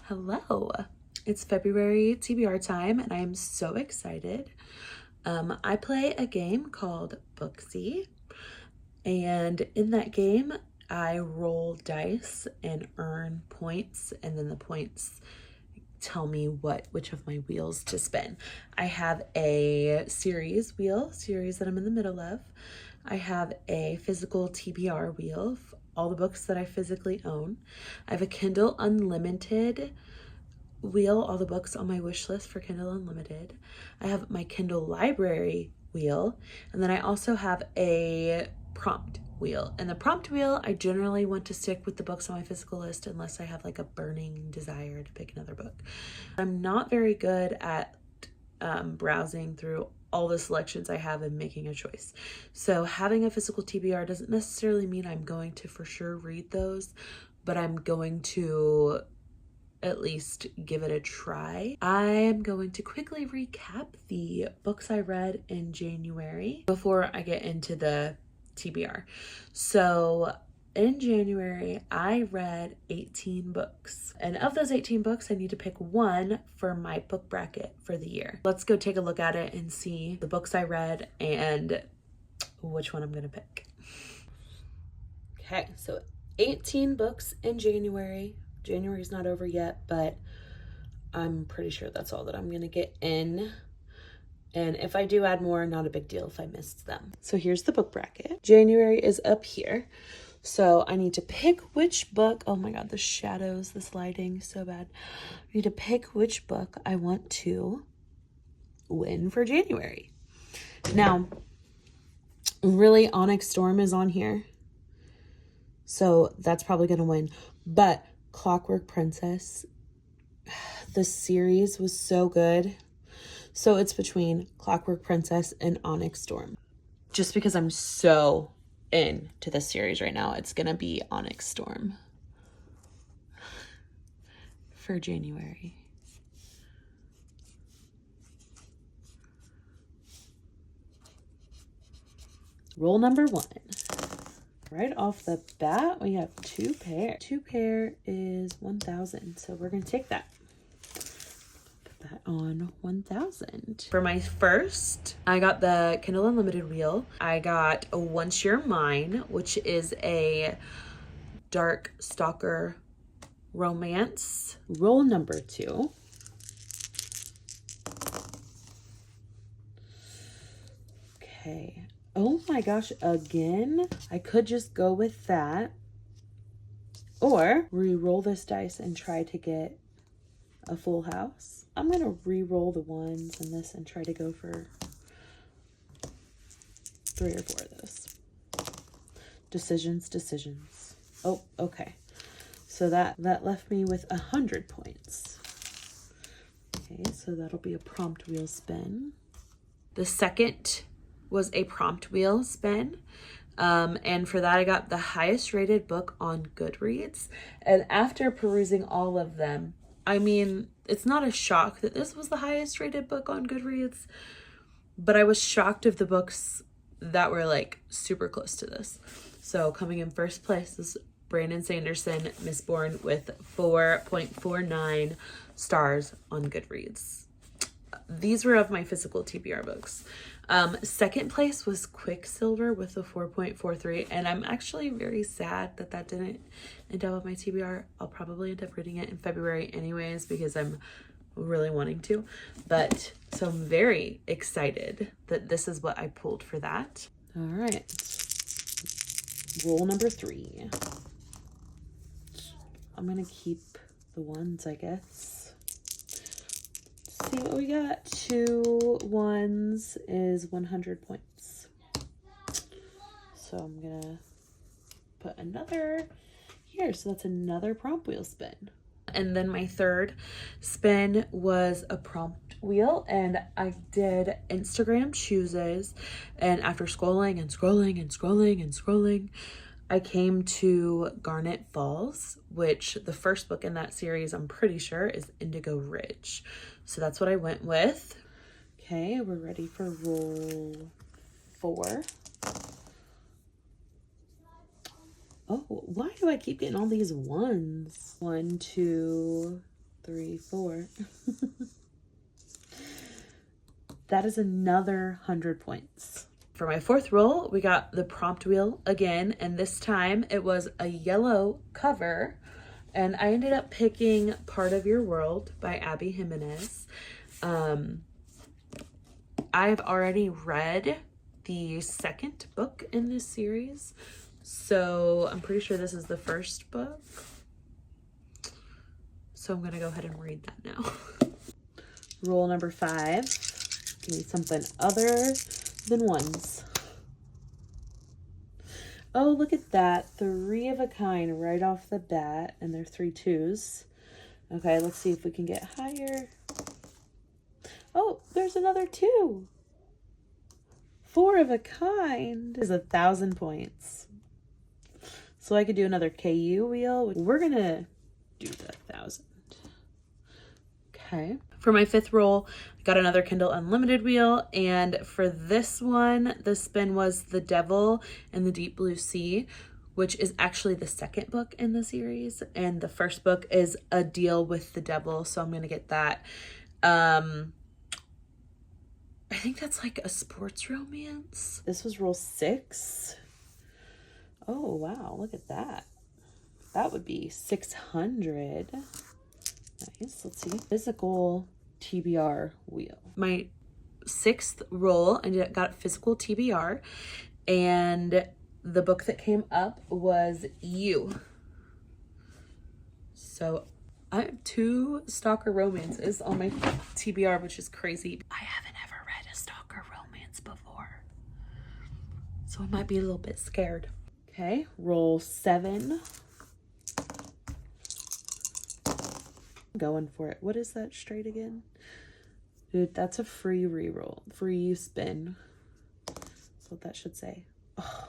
Hello, it's February TBR time and I am so excited. I play a game called Booksy, and in that game I roll dice and earn points, and then the points tell me which of my wheels to spin. I have a series that I'm in the middle of. I have a physical TBR wheel, all the books that I physically own. I have a Kindle Unlimited wheel, all the books on my wish list for Kindle Unlimited. I have my Kindle Library wheel, and then I also have a prompt wheel. And the prompt wheel, I generally want to stick with the books on my physical list unless I have like a burning desire to pick another book. I'm not very good at browsing through all the selections I have and making a choice. So having a physical TBR doesn't necessarily mean I'm going to for sure read those, but I'm going to at least give it a try. I am going to quickly recap the books I read in January before I get into the TBR. So in January, I read 18 books. And of those 18 books, I need to pick one for my book bracket for the year. Let's go take a look at it and see the books I read and which one I'm gonna pick. Okay, so 18 books in January. January's not over yet, but I'm pretty sure that's all that I'm gonna get in. And if I do add more, not a big deal if I missed them. So here's the book bracket. January is up here. So I need to pick which book. Oh my God, the shadows, this lighting, so bad. I need to pick which book I want to win for January. Now, really, Onyx Storm is on here. So that's probably gonna win. But Clockwork Princess, the series was so good. So it's between Clockwork Princess and Onyx Storm. Just because I'm so into this series right now, it's gonna be Onyx Storm for January. Roll number 1. Right off the bat, we have 2 pair. 2 pair is 1,000, so we're gonna take that. Put that on 1,000. For my first, I got the Kindle Unlimited wheel. I got a Once You're Mine, which is a dark stalker romance. Roll number 2. Okay. Oh my gosh, again? I could just go with that. Or re-roll this dice and try to get a full house. I'm gonna re-roll the ones in this and try to go for 3 or 4 of those. Decisions. Oh, okay. So that left me with 100 points. Okay, so that'll be a prompt wheel spin. The second was a prompt wheel spin. And for that, I got the highest rated book on Goodreads. And after perusing all of them, I mean, it's not a shock that this was the highest rated book on Goodreads, but I was shocked of the books that were like super close to this. So coming in first place is Brandon Sanderson, Mistborn, with 4.49 stars on Goodreads. These were of my physical TBR books. Second place was Quicksilver with a 4.43, and I'm actually very sad that that didn't end up with my TBR. I'll probably end up reading it in February anyways because I'm really wanting to. But so I'm very excited that this is what I pulled for that. All right. Roll number 3. I'm gonna keep the ones, I guess. See what we got. 2 ones is 100 points. So I'm gonna put another here. So that's another prompt wheel spin. And then my third spin was a prompt wheel, and I did Instagram chooses. And after scrolling, I came to Garnet Falls, which the first book in that series, I'm pretty sure, is Indigo Ridge. So that's what I went with. Okay, we're ready for roll 4. Oh, why do I keep getting all these ones? 1, 2, 3, 4. That is another 100 points. For my fourth roll, we got the prompt wheel again, and this time it was a yellow cover, and I ended up picking Part of Your World by Abby Jimenez. I've already read the second book in this series, so I'm pretty sure this is the first book. So I'm gonna go ahead and read that now. Roll number 5. Give me something other than ones. Oh, look at that. 3 of a kind right off the bat, and they're 3 2s. Okay, let's see if we can get higher. Oh, there's another 2. 4 of a kind is 1,000 points. So I could do another KU wheel. We're gonna do the 1,000. Okay. For my 5th roll, I got another Kindle Unlimited wheel, and for this one, the spin was The Devil and the Deep Blue Sea, which is actually the second book in the series, and the first book is A Deal with the Devil, so I'm gonna get that. I think that's like a sports romance. This was roll 6. Oh, wow, look at that. That would be 600. Nice, let's see. Physical TBR wheel. My 6th roll, I got physical TBR, and the book that came up was You. So I have 2 stalker romances on my TBR, which is crazy. I haven't ever read a stalker romance before, so I might be a little bit scared. Okay, roll 7. Going for it. What is that straight again? Dude, that's a free reroll. Free spin. That's what that should say. Oh.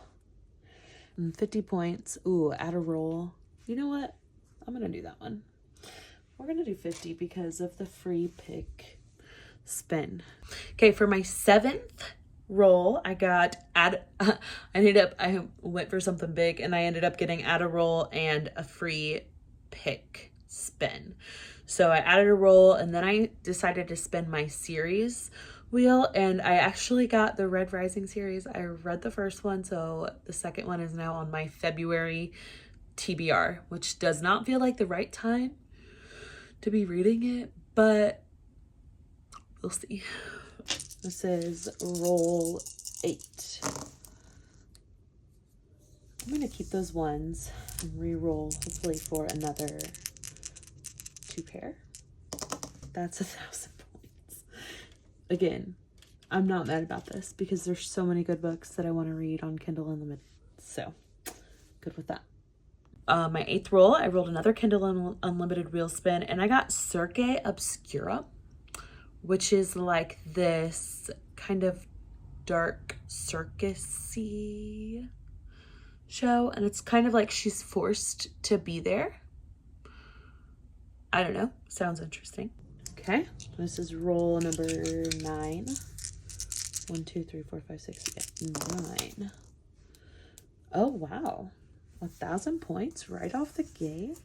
50 points. Ooh, add a roll. You know what? I'm going to do that one. We're going to do 50 because of the free pick spin. Okay, for my 7th roll, I got I went for something big, and I ended up getting add a roll and a free pick spin. So I added a roll, and then I decided to spin my series wheel, and I actually got the Red Rising series. I read the first one, so the second one is now on my February TBR, which does not feel like the right time to be reading it, but we'll see. This is roll 8. I'm going to keep those ones and re-roll, hopefully for another 2 pair. That's 1,000 points. Again, I'm not mad about this because there's so many good books that I want to read on Kindle Unlimited. So, good with that. My 8th roll, I rolled another Kindle Unlimited wheel spin, and I got Cirque Obscurum, which is like this kind of dark circus-y show, and it's kind of like she's forced to be there. I don't know. Sounds interesting. Okay. This is roll number 9. 1, 2, 3, 4, 5, 6, 9. Oh, wow. 1,000 points right off the gate.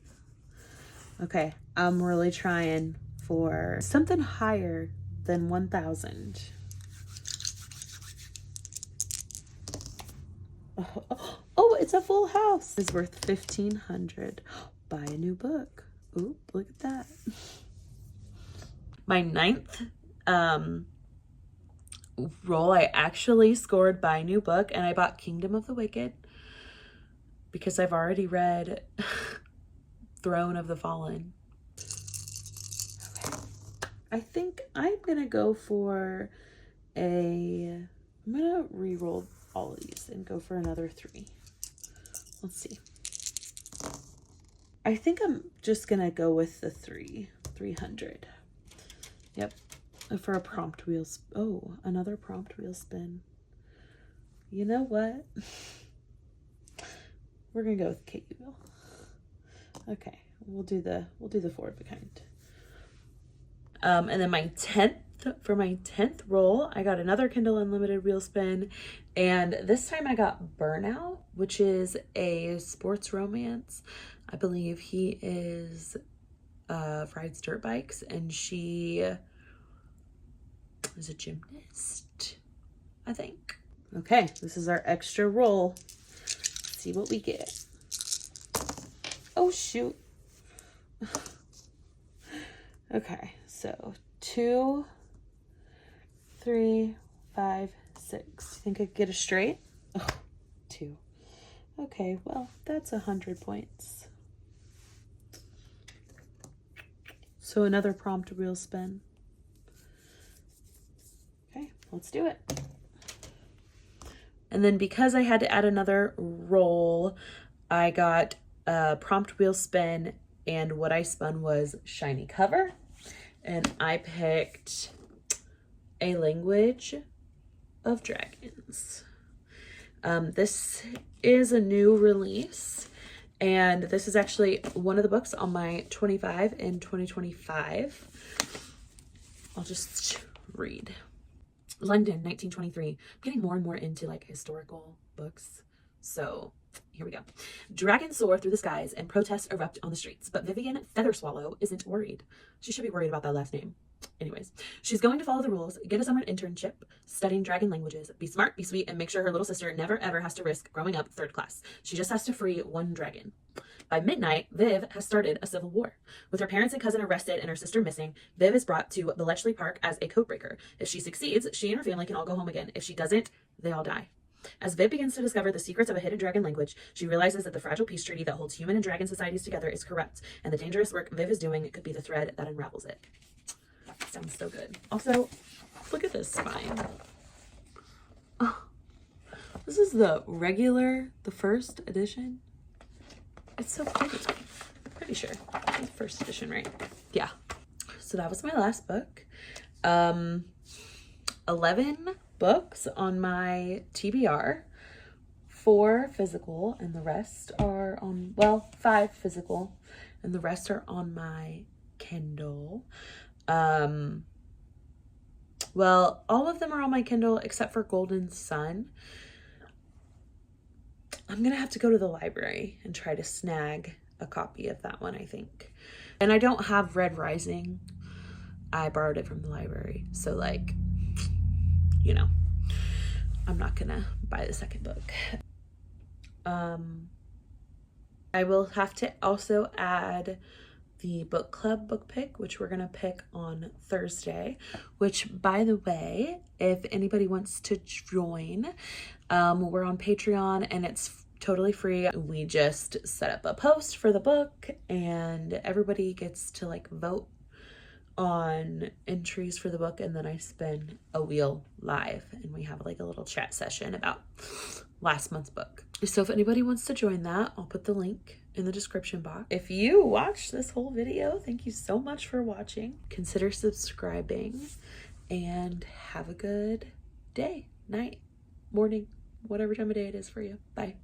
Okay. I'm really trying for something higher than 1,000. Oh, it's a full house. It's worth 1,500. Buy a new book. Ooh, look at that. My 9th roll, I actually scored buy a new book, and I bought Kingdom of the Wicked because I've already read Throne of the Fallen. Okay. I think I'm gonna go for I'm gonna re-roll all of these and go for another 3. Let's see. I think I'm just gonna go with the 300. Yep. For a prompt wheel. Oh, another prompt wheel spin. You know what? We're gonna go with KU wheel. Okay, we'll do the 4 of a kind. And then for my 10th roll, I got another Kindle Unlimited wheel spin, and this time I got Burnout, which is a sports romance. I believe he is rides dirt bikes, and she is a gymnast, I think. Okay, this is our extra roll. Let's see what we get. Oh, shoot. Okay, so 2, 3, 5, 6. You think I could get a straight? Oh, 2. Okay, well, that's 100 points. So another prompt wheel spin. Okay, let's do it. And then because I had to add another roll, I got a prompt wheel spin, and what I spun was shiny cover. And I picked A Language of Dragons. This is a new release, and this is actually one of the books on my 25 in 2025. I'll just read. London, 1923. I'm getting more and more into like historical books, so here we go. Dragons soar through the skies and protests erupt on the streets, but Vivian Featherswallow isn't worried. She should be worried about that last name. Anyways, she's going to follow the rules, get a summer internship, studying dragon languages, be smart, be sweet, and make sure her little sister never ever has to risk growing up 3rd class. She just has to free one dragon. By midnight, Viv has started a civil war. With her parents and cousin arrested and her sister missing, Viv is brought to Bletchley Park as a codebreaker. If she succeeds, she and her family can all go home again. If she doesn't, they all die. As Viv begins to discover the secrets of a hidden dragon language, she realizes that the fragile peace treaty that holds human and dragon societies together is corrupt, and the dangerous work Viv is doing could be the thread that unravels it. Sounds so good. Also, look at this spine. Oh, this is the regular, the 1st edition. It's so pretty. Pretty sure. It's the 1st edition, right? Yeah. So that was my last book. 11 books on my TBR, 4 physical, and the rest are on, well, 5 physical, and the rest are on my Kindle. Well, all of them are on my Kindle except for Golden Sun. I'm gonna have to go to the library and try to snag a copy of that one, I think. And I don't have Red Rising. I borrowed it from the library. So like, you know, I'm not gonna buy the 2nd book. I will have to also add the book club book pick, which we're gonna pick on Thursday, which, by the way, if anybody wants to join, we're on Patreon and it's totally free. We just set up a post for the book and everybody gets to like vote on entries for the book, and then I spin a wheel live and we have like a little chat session about last month's book. So if anybody wants to join that, I'll put the link in the description box. If you watched this whole video, thank you so much for watching. Consider subscribing and have a good day, night, morning, whatever time of day it is for you. Bye.